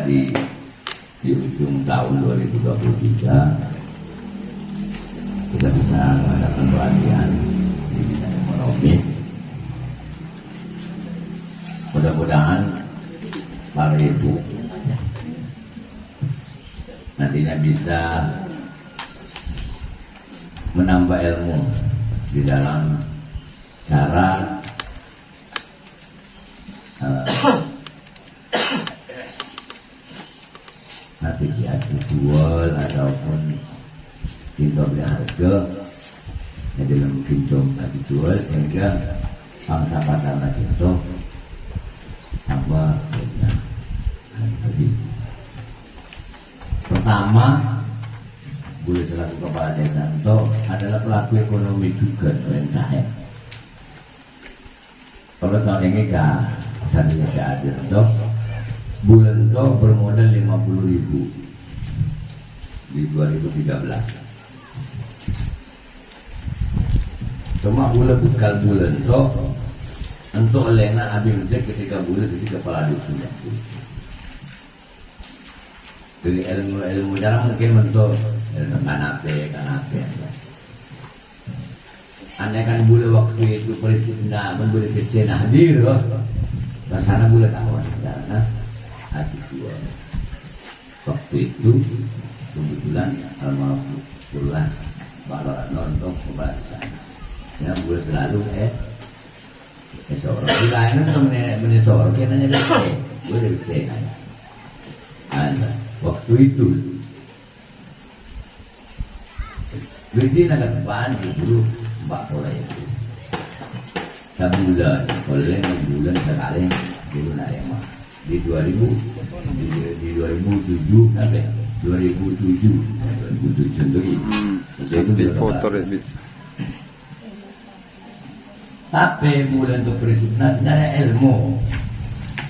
di ujung tahun 2023 kita bisa mengadakan pelatihan di bidang ekonomi. Mudah-mudahan para ibu nantinya bisa menambah ilmu di dalam cara aplikasi jual ataupun cinta beli harga yang dalam cinta beli jual, sehingga bangsa pasar cinta tambah banyak. Jadi pertama, boleh selaku kepala desa itu adalah pelaku ekonomi juga UMKM. Kalau tahun ini kak Indonesia ada itu bulan itu bermodal 50.000 di 2013. Cuma bulan bekal bulan itu untuk lena abim ketika bulan ketika kepala dusun. Dari ilmu jarang mungkin bentuk kanape. Andai kan boleh waktu itu presiden memberi presiden hadir, kesana boleh tahu karena hati dua. Waktu itu kebetulan almarhum pulang balor nonton kembali sana. Ya boleh selalu seorang di lain itu menyesor kita nanya boleh presiden aja. Anda waktu itu begini agak depan dulu mbak pola itu sebulan oleh bulan sekali dulu narema di 2007 sampai 2007 itu di foto bisa. Tapi bulan untuk presiden ada ilmu.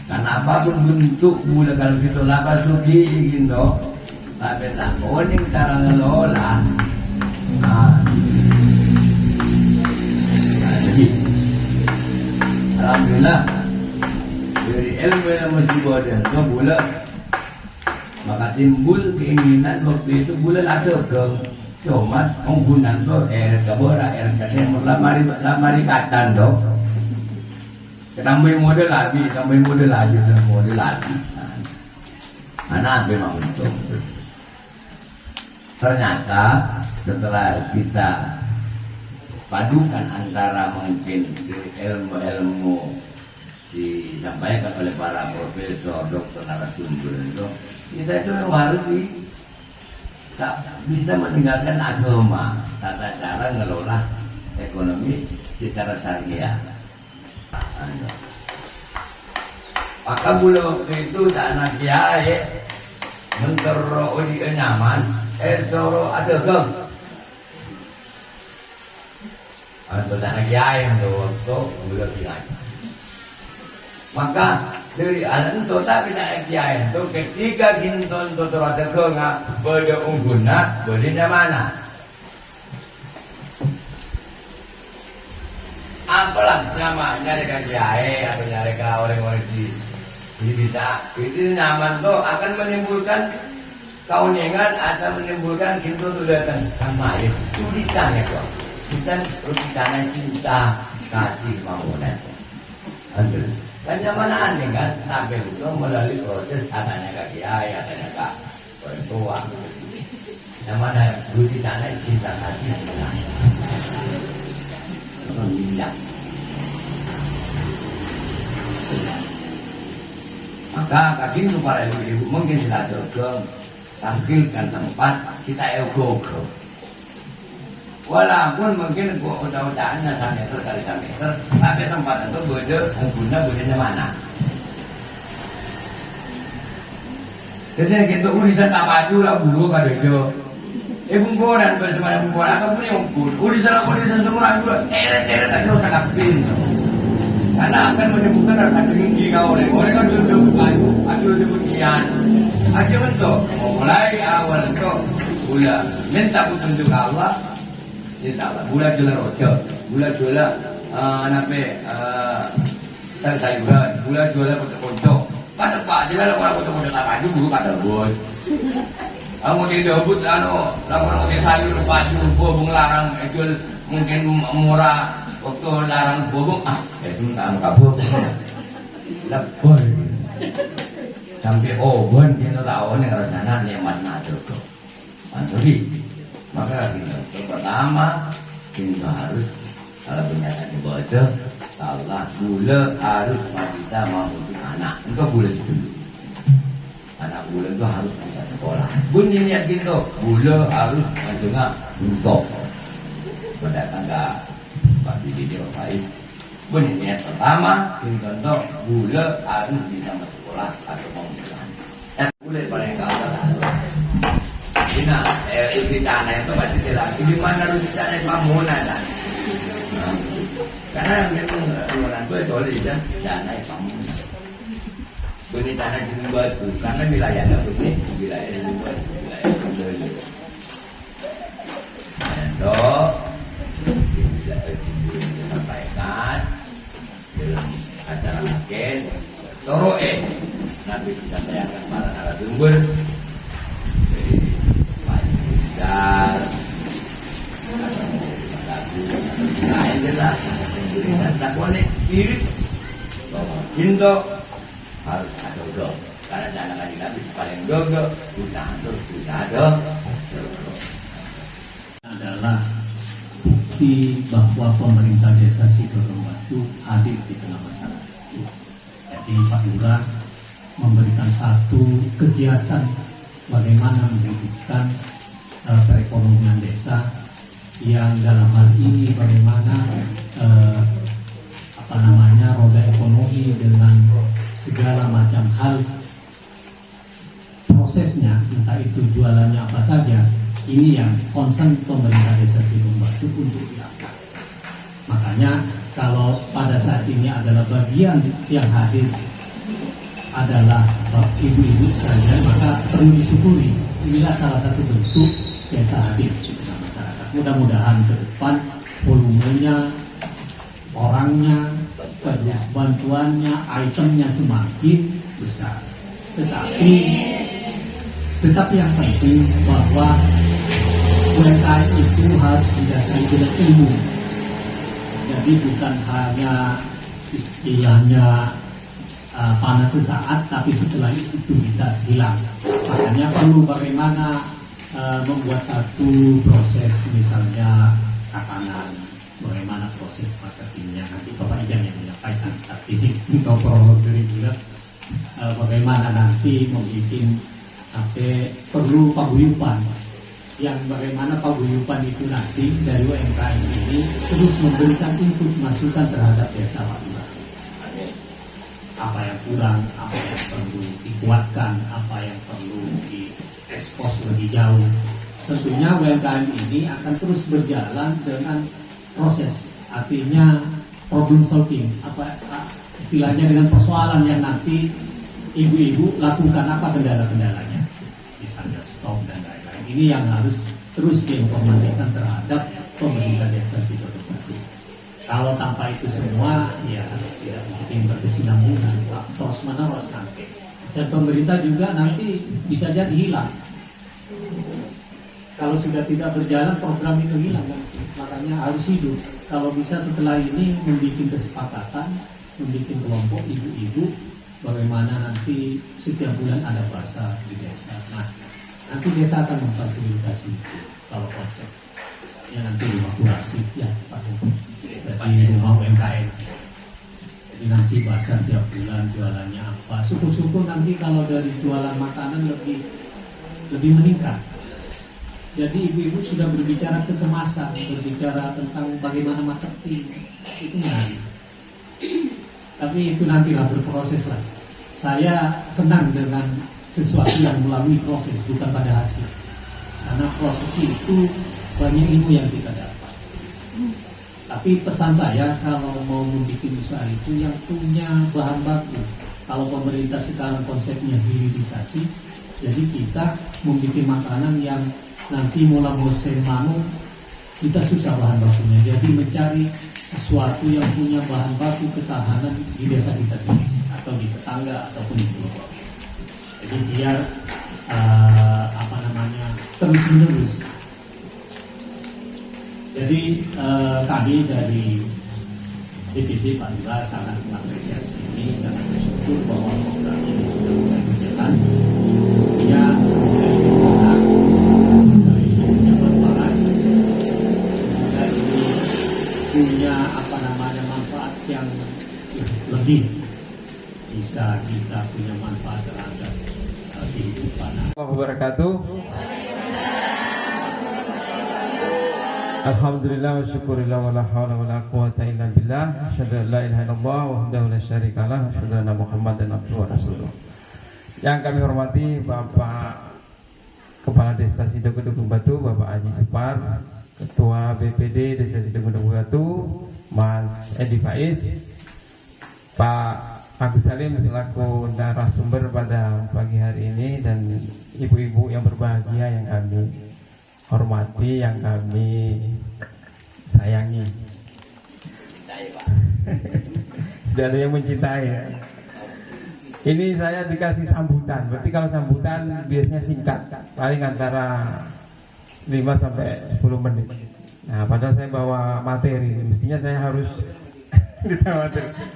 Karena apapun bentuk bulan kalau kita lapas suki gitu, tapi tak koning cara ngelola. Jadi alhamdulillah dari ilmu yang masih bodoh itu bulan, maka timbul keinginan waktu itu bulan ada ke cuma penggunaan tu kabora katanya lamari katan dok. Tambah model lagi. Anak memang untung. Ternyata setelah kita padukan antara mungkin dari ilmu-ilmu disampaikan oleh para profesor, dokter, narasumber itu, kita itu harus tak bisa meninggalkan agama, tata cara ngelola ekonomi secara syariah. Maka bulu waktu itu anak kiai mentero di nyaman, soro ada gem. Untuk anak kiai untuk waktu bulu kiai. Maka dari anak itu tapi anak kiai itu ketika kinton itu ada gem, beda ungguna, beda mana? Apalah nama nyari kiai atau nyari orang-orang si bisa itu nyaman tuh akan menimbulkan kauningan atau menimbulkan kintu tuh datang sama ya tulisannya kok tulisannya cinta kasih mamunan anjir kan nyaman aneh kan tampil itu melalui proses adanya kiai adanya orang tua namanya tulisannya cinta kasih memindah. Maka kaki itu para ibu-ibu mungkin sudah jodoh tampilkan tempat kita ego. Walaupun mungkin udah-udahannya 1 meter kali 1 meter, tapi tempat itu budenya mana? Jadi kita urusan apa maju lah bulu kada itu. Bungkuran bersama bungkuran akan punya ukur. Urusan semua juga. Teret tak usah kapin. Karena akan menyebutkan rasa tinggi kau orang kan duduk baju, duduk kian. Aja bentuk. Mulai awal itu gula minta petunjuk Allah. Insya Allah. Gula jual rojak, gula jual sayuran, gula jual pakai kocok. Pada Pak, jelas orang aku mau maju dulu pada bos. Aku mau debut lakukan mau sayur baju bobong larang itu mungkin murah waktu larang bobong sebentar kabur. Lepor. Sampai oven kita tahu nih rasanya nikmat nado tuh. Jadi maka kita pertama kita harus kalau punya dibaca Allah gula harus bisa membuat anak itu gula dulu. Anak gula itu harus bisa sekolah. Bunyi niat gitu gula harus juga untuk berdatang ke Pak Didi Faiz. Bunyi niat pertama contoh gula harus bisa sekolah atau mau sekolah. Gula paling gampang lah. Ina, uji tanah itu pasti tidak. Di mana uji tanah pamunan lah. Karena memang orang tua itu oleh tanah pamunan. Bunyi tanah sini batu, karena wilayahnya putih, wilayah ini batu, wilayah itu. Dan tidak sampaikan dalam acara makin toroe nanti kita tanyakan para narasumber dari Pak Rizal atau lain jelas dan tak boleh spirit bahwa Indo harus ada dong karena jangan lagi nabi paling dogo usaha dong adalah bukti bahwa pemerintah desa Sidorowatu hadir di tengah masyarakat. Jadi Pak Lurah memberikan satu kegiatan bagaimana menghidupkan perekonomian desa yang dalam hal ini bagaimana roda ekonomi dengan segala macam hal prosesnya, entah itu jualannya apa saja. Ini yang concern pemerintah desa Sidorowatu untuk diangkat. Makanya kalau pada saat ini adalah bagian yang hadir adalah ibu-ibu sekalian, maka perlu disyukuri. Inilah salah satu bentuk desa hadir di tengah masyarakat. Mudah-mudahan ke depan volumenya, orangnya, terus bantuannya, itemnya semakin besar. Tetapi yang penting bahwa UMKM itu harus didasari dengan ilmu. Jadi bukan hanya istilahnya panas sesaat, tapi setelah itu kita hilang. Makanya perlu bagaimana membuat satu proses, misalnya tatanan, bagaimana proses marketingnya. Nanti Bapak Ijan yang menyampaikan. Tapi untuk prolog dari bulan, bagaimana nanti membuat perlu paguyuban, yang bagaimana paguyuban itu nanti dari UMKM ini terus memberikan input masukan terhadap desa Pak Lurah. Apa yang kurang, apa yang perlu dikuatkan, apa yang perlu diekspos lebih jauh. Tentunya UMKM ini akan terus berjalan dengan proses, artinya problem solving, istilahnya dengan persoalan yang nanti ibu-ibu lakukan apa kendala-kendalanya, misalnya stok dan lain-lain. Ini yang harus terus diinformasikan terhadap pemerintah desa Sidorowatu. Kalau tanpa itu semua, ya tidak mungkin berkesinambungan, terus menerus nanti. Dan pemerintah juga nanti bisa jadi hilang. Kalau sudah tidak berjalan, program itu hilang nanti. Makanya harus hidup. Kalau bisa setelah ini membuat kesepakatan, membuat kelompok ibu-ibu, bagaimana nanti setiap bulan ada bahasa di desa. Nah, nanti desa akan memfasilitasi itu. Kalau konsep, ya nanti rumah kurasi, ya Pak. Berarti rumah UMKM. Jadi nanti bahasa tiap bulan jualannya apa. Suku-suku nanti kalau dari jualan makanan lebih meningkat. Jadi ibu-ibu sudah berbicara ke kemasan, berbicara tentang bagaimana marketing, itu menarik. Tapi itu nantilah berproses lah. Saya senang dengan sesuatu yang melalui proses, bukan pada hasil. Karena proses itu banyak ilmu yang kita dapat. Tapi pesan saya kalau mau membuat usaha itu yang punya bahan baku. Kalau pemerintah sekarang konsepnya hilirisasi, jadi kita membuat makanan yang nanti mula musim manuk kita susah bahan bakunya. Jadi mencari sesuatu yang punya bahan baku ketahanan di desa kita sendiri. atau di tetangga ataupun di keluarga. Jadi biar terus menerus. Jadi kami dari DPD Pak Lurah sangat mengapresiasi ini, sangat bersyukur bahwa program ini sudah mulai berjalan. Ya, semoga ini benar, semoga ini punya manfaat, semoga ini punya manfaat yang lebih bisa kita punya manfaat terhadap kehidupan. Wabarakatuh. Alhamdulillah wa syukurillah wa la hawla wa la quwata illa billah. Asyhadu an la ilaha illallah wahdahu la syarikalah, asyhadu anna Muhammadan abduhu wa rasuluh. Yang kami hormati Bapak Kepala Desa Sidogedung Batu, Bapak Haji Supar, Ketua BPD Desa Sidogedung Batu, Mas Edi Faiz, Pak Agus Salim selaku narasumber pada pagi hari ini, dan ibu-ibu yang berbahagia yang kami hormati, yang kami sayangi. Sudah ada yang mencintai ya. Ini saya dikasih sambutan. Berarti kalau sambutan biasanya singkat, paling antara 5 sampai 10 menit. Nah, padahal saya bawa materi. Mestinya saya harus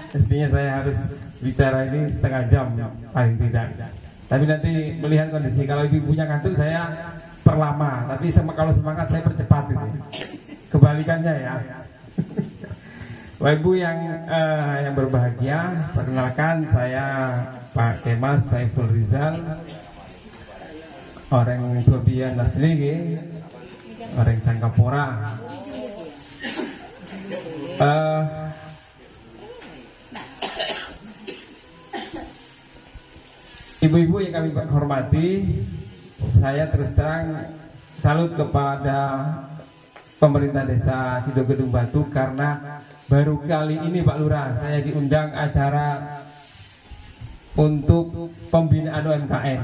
mestinya saya harus bicara ini setengah jam paling tidak. Tapi nanti melihat kondisi. Kalau ibu punya ngantuk saya perlama, tapi kalau semangat saya percepat itu. Kebalikannya ya. Bapak Ibu yang berbahagia, perkenalkan saya Pak Kemas Saiful Rizal, orang Tobian asli, orang Sangkapura. Ibu-ibu yang kami hormati, saya terus terang salut kepada pemerintah desa Sidogedung Batu karena baru kali ini Pak Lurah saya diundang acara untuk pembinaan UMKM.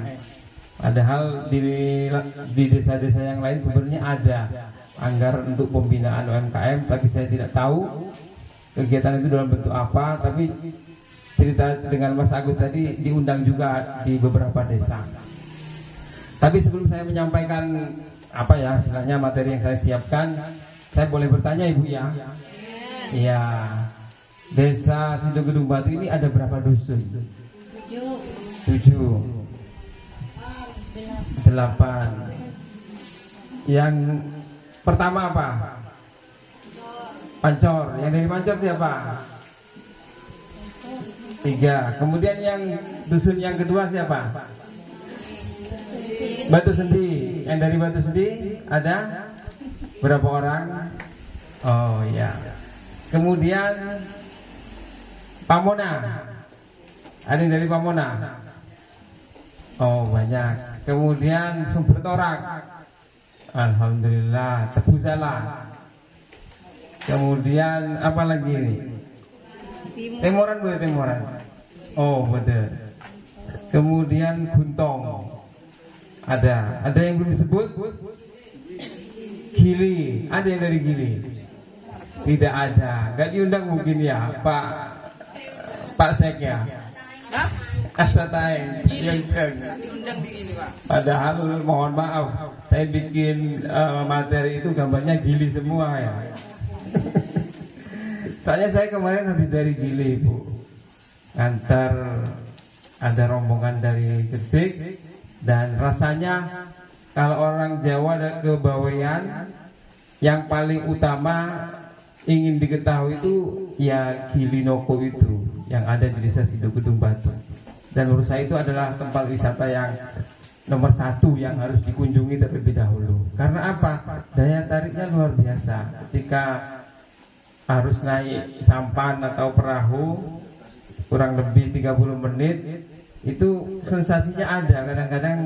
Padahal di desa-desa yang lain sebenarnya ada anggaran untuk pembinaan UMKM, tapi saya tidak tahu kegiatan itu dalam bentuk apa. Tapi cerita dengan Mas Agus tadi diundang juga di beberapa desa. Tapi sebelum saya menyampaikan istilahnya materi yang saya siapkan, saya boleh bertanya Ibu ya? Iya. Desa Sidogedung Batu ini ada berapa dusun? 7. 8. Yang pertama apa? Pancor. Yang dari Pancor siapa? 3. Kemudian yang dusun yang kedua siapa? Batu Sendi. Yang dari Batu Sendi ada berapa orang? Oh ya. Kemudian Pamona. Ada yang dari Pamona? Oh banyak. Kemudian Sumber Torak. Alhamdulillah. Tebu Salah. Kemudian apa lagi ini? Temoran boleh Temoran. Oh benar. Kemudian Guntong. Ada yang belum disebut? Gili. Ada yang dari Gili? Tidak ada. Gak diundang mungkin ya Pak Sek ya. Asataeng Yongcheng. Padahal mohon maaf, saya bikin materi itu gambarnya Gili semua ya. Soalnya saya kemarin habis dari Gili Bu, ngantar ada rombongan dari Gresik, dan rasanya kalau orang Jawa dan kebawean yang paling utama ingin diketahui itu ya Gili Noko itu yang ada di desa Sidogedung Batu. Dan menurut saya itu adalah tempat wisata yang nomor 1 yang harus dikunjungi terlebih dahulu. Karena apa? Daya tariknya luar biasa. Ketika harus naik sampan atau perahu kurang lebih 30 menit, itu sensasinya ada. Kadang-kadang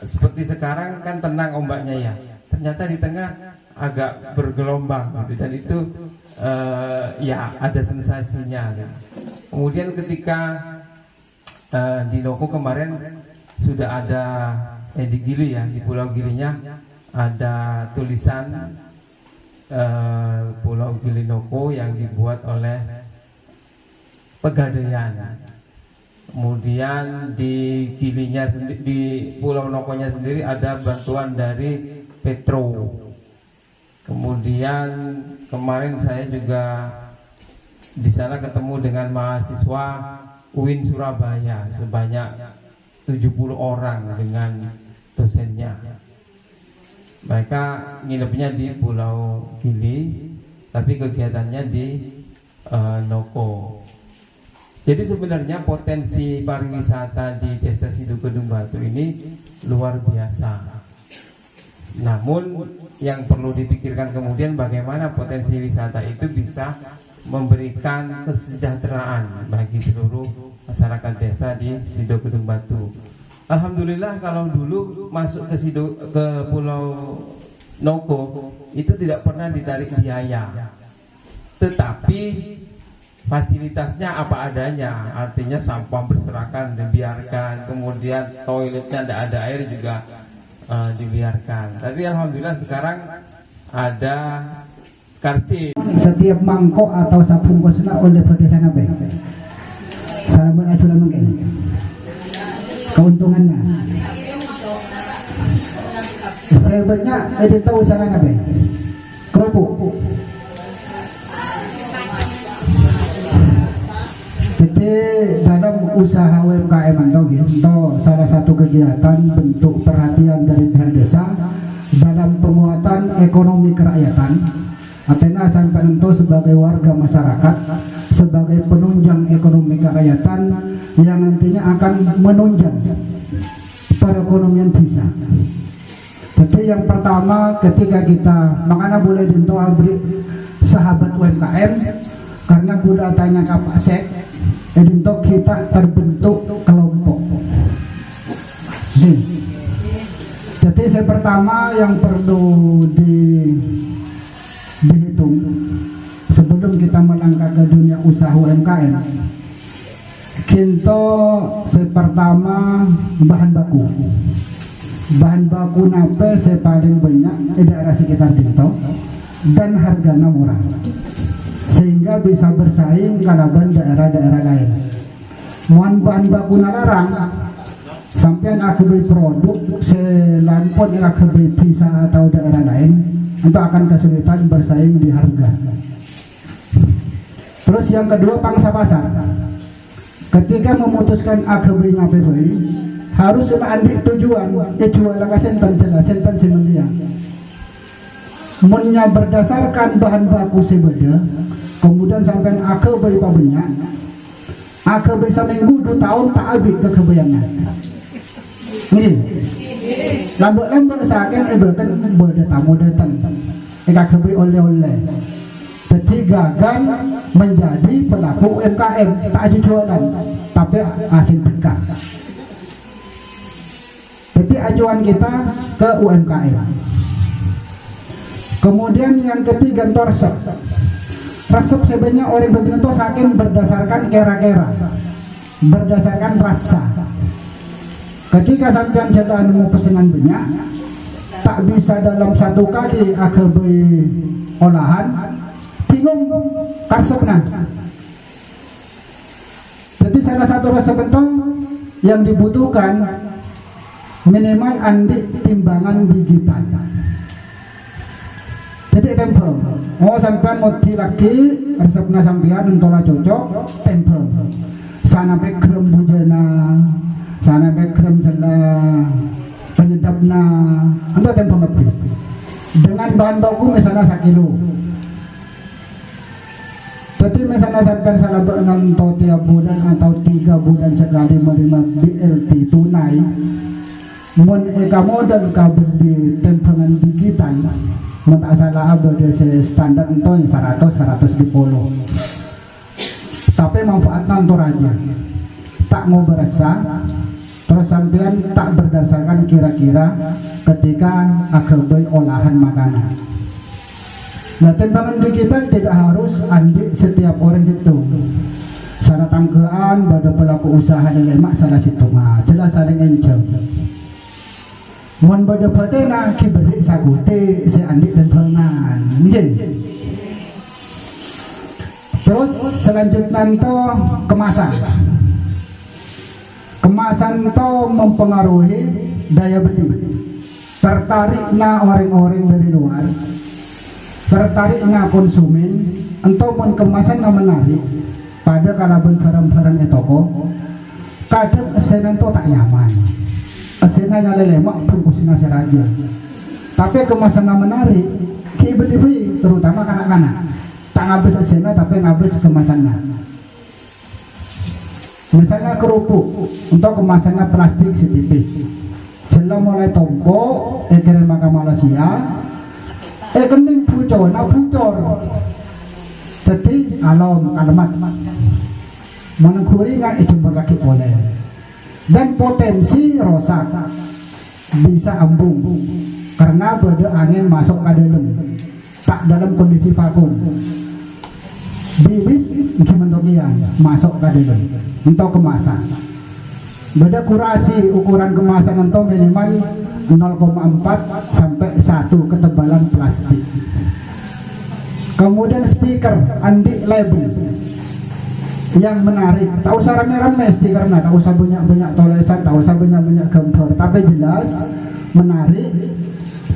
seperti sekarang kan tenang ombaknya ya, ternyata di tengah agak bergelombang gitu. Dan itu ya ada sensasinya gitu. Kemudian ketika di Noko kemarin sudah ada di Gili ya, di Pulau Gilinya ada tulisan Pulau Gili Noko yang dibuat oleh Pegadaian. Kemudian di Gilinya sendiri, di Pulau Nokonya sendiri ada bantuan dari Petro. Kemudian kemarin saya juga di sana ketemu dengan mahasiswa UIN Surabaya sebanyak 70 orang dengan dosennya. Mereka nginepnya di Pulau Gili, tapi kegiatannya di Noko. Jadi sebenarnya potensi pariwisata di Desa Sidogedung Batu ini luar biasa. Namun yang perlu dipikirkan kemudian bagaimana potensi wisata itu bisa memberikan kesejahteraan bagi seluruh masyarakat desa di Sidogedung Batu. Alhamdulillah kalau dulu masuk ke Pulau Noko itu tidak pernah ditarik biaya, tetapi fasilitasnya apa adanya, artinya sampah berserakan dibiarkan, kemudian toiletnya tidak ada air juga dibiarkan. Tapi alhamdulillah sekarang ada karcis. Setiap mangkok atau sabun kosna oleh berdesa nabe. Salaman aculan mungkin. Keuntungannya. Saya banyak edit tahu sana nabe. Kerupuk. Jadi dalam usaha UMKM itu salah satu kegiatan bentuk perhatian dari pihak desa dalam penguatan ekonomi kerakyatan. Atena sampai itu sebagai warga masyarakat, sebagai penunjang ekonomi kerakyatan yang nantinya akan menunjang perekonomian desa. Jadi yang pertama ketika kita makanya boleh dintoa beri sahabat UMKM karena budak tanya kapasek untuk kita terbentuk kelompok. Jadi saya pertama yang perlu dihitung sebelum kita melangkah ke dunia usaha UMKM, kita pertama bahan baku nape saya paling banyak di daerah sekitar Dinto dan harganya murah sehingga bisa bersaing kalaban daerah-daerah lain. Mohon bahan baku larang sampai aku beli produk selampon yang aku beli bisa atau daerah lain untuk akan kesulitan bersaing di harga. Terus yang kedua pangsa pasar. Ketika memutuskan aku beli ngapain harus andik tujuan jual ke senten jelas senten semelia. Munnya berdasarkan bahan baku sebeda, kemudian sampai aku beli banyak, aku bisa minggu 2 tahun tak habis ke kebayangan. Ini lambak-lambak saken kan beda tamu datang, aku beli oleh-oleh. Jadi gagal menjadi pelaku UMKM tak ada jualan, tapi asin dekat. Jadi acuan kita ke UMKM. Kemudian yang ketiga resep. Resep sebenarnya orang begitu saking berdasarkan kera-kera, berdasarkan rasa. Ketika sampean jalan mau pesanan banyak, tak bisa dalam satu kali AKB olahan, bingung resepnya. Jadi salah satu resep itu yang dibutuhkan minimal andik timbangan digital. Jadi tempel. Oh sampean mau lagi resepnya sampean untuk cocok tempel. Sana pe krem bujana, sana pe krem jela penyedapna, untuk tempel lebih. Dengan bahan baku misalnya 1 kilo. Jadi misalnya sampean salah berenang tiap bulan atau 3 bulan sekali menerima BLT tunai. Mun eka modal ka beli tempengan digital. Tak salah ada standar itu 100-110. Tapi manfaatnya untuk aja tak mau berasa. Terus sampean tak berdasarkan kira-kira ketika AKB olahan makanan. Nah tembangan digital tidak harus andik setiap orang situ. Salah tanggaan pada pelaku usaha dan lemak salah situ mah jelas saling encem. Mun beda-beda nak kiberi sagute si andik dan pengan. Terus selanjutnya itu kemasan. kemasan itu mempengaruhi daya beli. Tertariknya orang-orang dari luar, tertariknya konsumen, entah pun kemasan yang menarik. Pada kalaban barang-barang toko, kadang esena itu tak nyaman. Esena yang lemak bungkusnya seraja. Tapi kemasan yang menarik, beli terutama kanak-kanak. Tak ngabis esena tapi ngabis kemasannya. Misalnya kerupuk, untuk kemasannya plastik setipis. Jelas mulai tompo, kirim ke Malaysia, kening bucor, jadi alamat mengguri nggak jemur lagi boleh, dan potensi rosak bisa ambung karena beda angin masuk ke dalam, tak dalam kondisi vakum. Bilis gimana masuk ke dalam untuk kemasan. Beda kurasi ukuran kemasan itu minimal 0,4 sampai 1 ketebalan plastik. Kemudian stiker anti label yang menarik. Tak usah rame-rame stikernya, tak usah banyak-banyak tulisan, tak usah banyak-banyak gambar, tapi jelas menarik.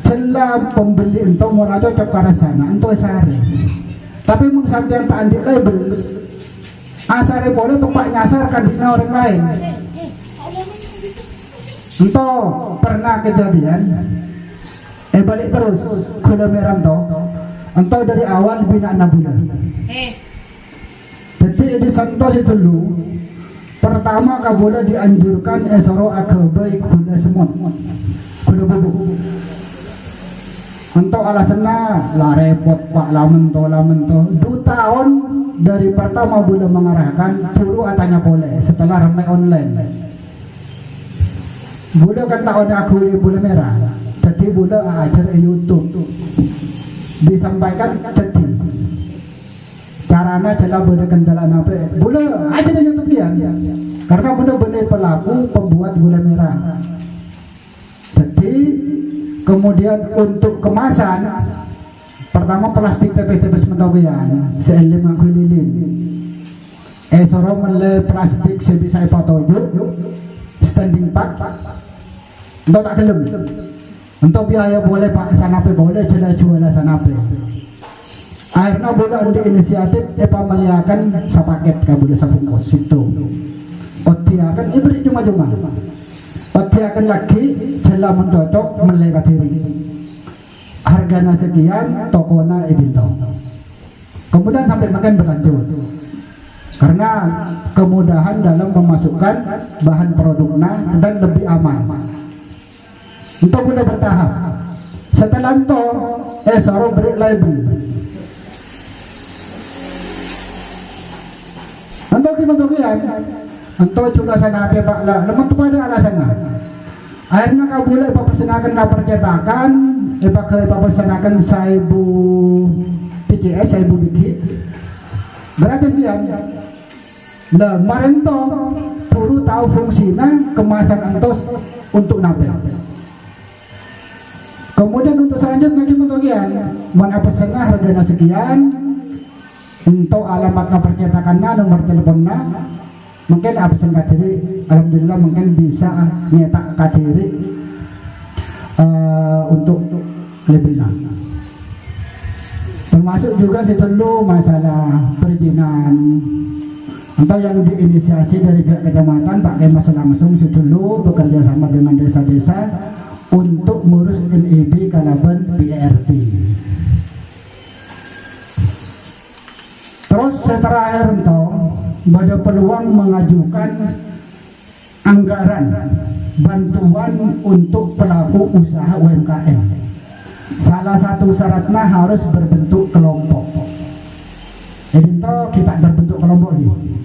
Jelas pembeli itu mulai cocok ke arah sana, itu sehari. Tapi mung sampean tak anti label, asare boleh tempat nyasar kan di orang lain. Entah pernah kejadian balik terus gula merah entah dari awal bina 6 bulan. Jadi di santos itu dulu pertama kabola dianjurkan esoro akabai gula semut, gula bubuk. Untuk alasannya lah repot pak lamen to 2 tahun dari pertama boleh mengarahkan puru atanya boleh setelah ramai online. Boleh kan tak ada aku bola merah, jadi boleh ajar YouTube disampaikan jadi caranya jelas boleh kendala apa boleh ajar di YouTube dia karena boleh pelaku pembuat gula merah. Jadi kemudian untuk kemasan pertama plastik TP-TP sementawian seelim aku lilin sorong mulai plastik sebisa patojo standing pack untuk tak kelem untuk biaya boleh pakai sanape boleh jelas jual sanape akhirnya boleh ada inisiatif pamaliakan sepaket kabul sebungkus itu otiakan beri cuma-cuma otiakan lagi jelas mencocok melekat diri harganya sekian tokona edito kemudian sampai makan berlanjut karena kemudahan dalam memasukkan bahan produknya dan lebih aman untuk mudah bertahap setelah itu sorong beri label untuk kemudian untuk juga sana apa pak lah lemak tu pada alasannya akhirnya kau boleh pepesenakan kau percetakan pakai pepesenakan 1000 PCS 1000 dikit berarti sekian nah kemarin tuh puru tahu fungsinya kemasan antos untuk nape kemudian untuk selanjutnya kemudian mana pesannya harganya sekian untuk alamatnya percetakannya nomor teleponnya mungkin absen katiri alhamdulillah mungkin bisa nyetak katiri untuk lebih termasuk juga dulu masalah perizinan atau yang diinisiasi dari pihak kecamatan pakai masalah langsung dulu bekerja sama dengan desa-desa untuk ngurus NEB Kalaban BRT. Terus terakhir ada peluang mengajukan anggaran bantuan untuk pelaku usaha UMKM. Salah satu syaratnya harus berbentuk kelompok. Jadi kita berbentuk kelompok ini.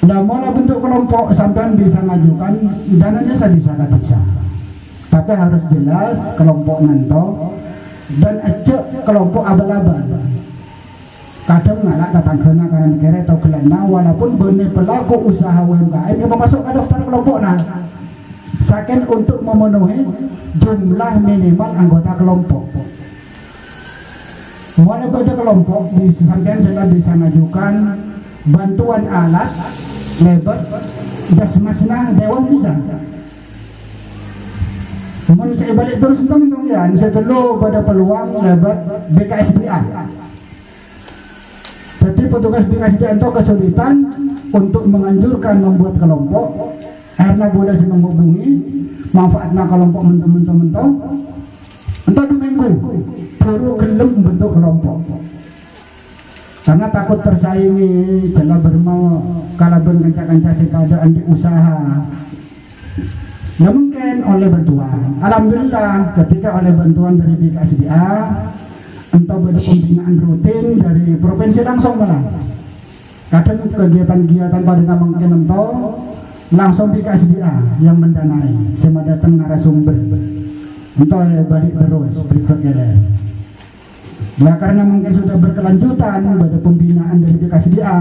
Nah, mau bentuk kelompok sampean bisa ngajukan dananya bisa bisa. Tapi harus jelas kelompok nanto dan acak kelompok abal-abal. Kadang ngalak tetanggana kanan kere atau kelana walaupun benih pelaku usaha UMKM yang masuk ke daftar kelompok saking untuk memenuhi jumlah minimal anggota kelompok. Mulai pada kelompok sampean sudah bisa ngajukan bantuan alat lebat dasmasna dewan bisa. Mun saya balik terus tentang ya, saya dulu pada peluang lebat BKSDA. Jadi petugas BKSDA itu kesulitan untuk menganjurkan membuat kelompok. Akhirnya boleh menghubungi manfaatnya kelompok mentok entah 2 minggu baru gelem bentuk kelompok. Karena takut tersaingi jala bermau kalaben kanca-kanca sekadaan di usaha. Nah mungkin oleh bantuan, alhamdulillah ketika oleh bantuan dari BKSDA entah pada pembinaan rutin dari provinsi langsung malah. Kadang kegiatan-kegiatan pada nama mungkin entah langsung BKSDA yang mendanai, sama datang narasumber entah balik terus berikutnya. Nah karena mungkin sudah berkelanjutan pada pembinaan dari BKSDA,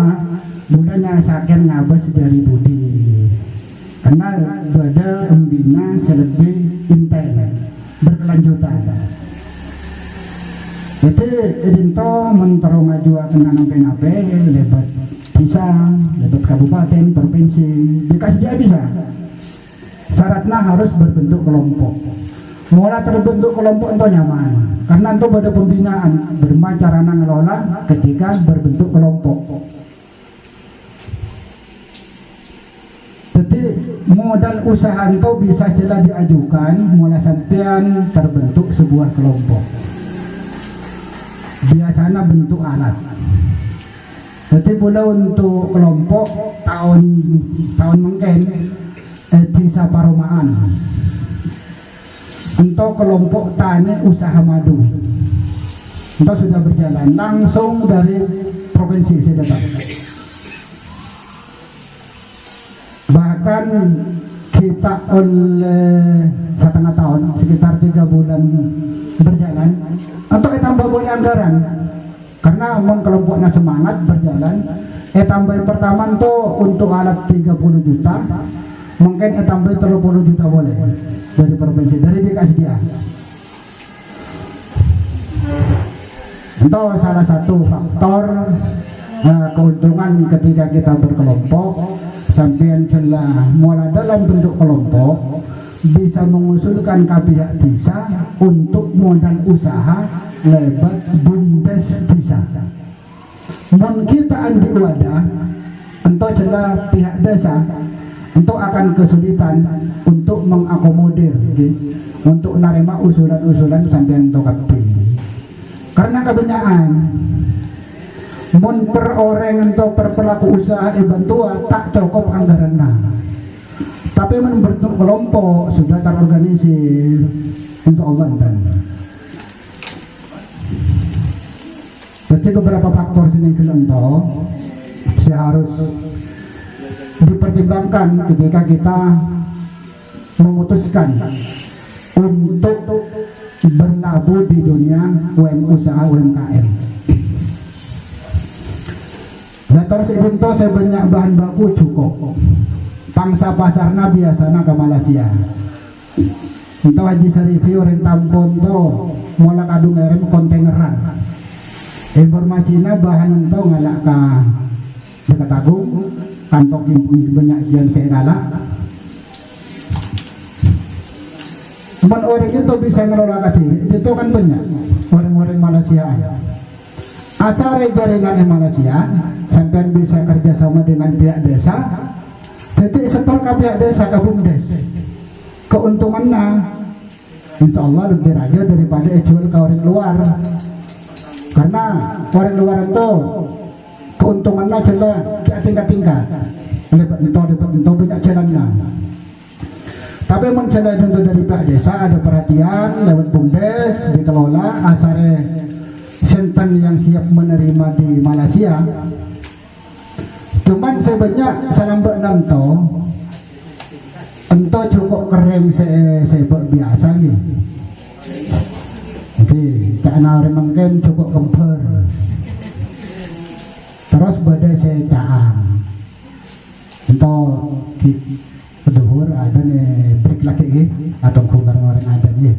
budanya sakit ngabas dari budi. Karena pada membina selebih intel berkelanjutan. Jadi itu mentero maju akan nanam lebat bisa, lebat kabupaten, provinsi, BKSDA bisa. Syaratnya harus berbentuk kelompok. Mulai terbentuk kelompok itu nyaman, karena itu pada pembinaan bermacam cara ngelola ketika berbentuk kelompok. Jadi modal usaha itu bisa jelas diajukan mulai sampean terbentuk sebuah kelompok. Biasanya bentuk alat. Jadi pula untuk kelompok tahun mungkin desa Paromaan. Untuk kelompok tani usaha madu. Itu sudah berjalan langsung dari provinsi saya datang. Bahkan kita oleh 1,5 tahun, sekitar 3 bulan berjalan, untuk tambah boleh anggaran. Karena memang kelompoknya semangat berjalan. Tambah pertama itu untuk alat 30 juta, mungkin tambah 30 juta boleh dari provinsi, dari BKSDA. Itu salah satu faktor keuntungan ketika kita berkelompok. Sampai celah mulai dalam bentuk kelompok bisa mengusulkan ke pihak desa untuk modal usaha lebat bumdes desa. Mun kita andi wadah, entah celah pihak desa, entah akan kesulitan untuk mengakomodir, untuk menerima usulan-usulan sampai untuk kapi. Karena kebanyakan mun per orang atau per pelaku usaha bantuan tak cukup anggaran. Tapi membentuk kelompok sudah terorganisir untuk Allah dan. Jadi beberapa faktor sini kelento saya harus dipertimbangkan ketika kita memutuskan untuk berlabuh di dunia usaha UMKM. Nah terus itu saya banyak bahan baku cukup. Pangsa pasarnya biasanya ke Malaysia. Entah Haji Sarifio orang tampon to mulai kadung ngirim kontaineran. Informasinya bahan itu ngalak ke dekat Agung, kantor banyak yang saya ngalak. Cuman orang itu bisa ngelola kadiri, itu kan banyak orang-orang Malaysia. Asal jaringan Malaysia sampai bisa kerjasama dengan pihak desa, jadi setor ke pihak desa ke bumdes. Keuntungannya insya Allah lebih raja daripada jual ke orang luar. Karena orang luar itu keuntungannya jelas tingkat-tingkat. Lebat banyak jalannya. Tapi mencela itu dari pihak desa ada perhatian lewat bumdes dikelola asare senten yang siap menerima di Malaysia. Cuman sebenarnya salambak nanto ento cukup kering sebab biasa nih. Oke, karena orang mungkin cukup kemper. Terus badai saya caang. Ento di peduhur ada nih break lagi atau kubar orang ada nih.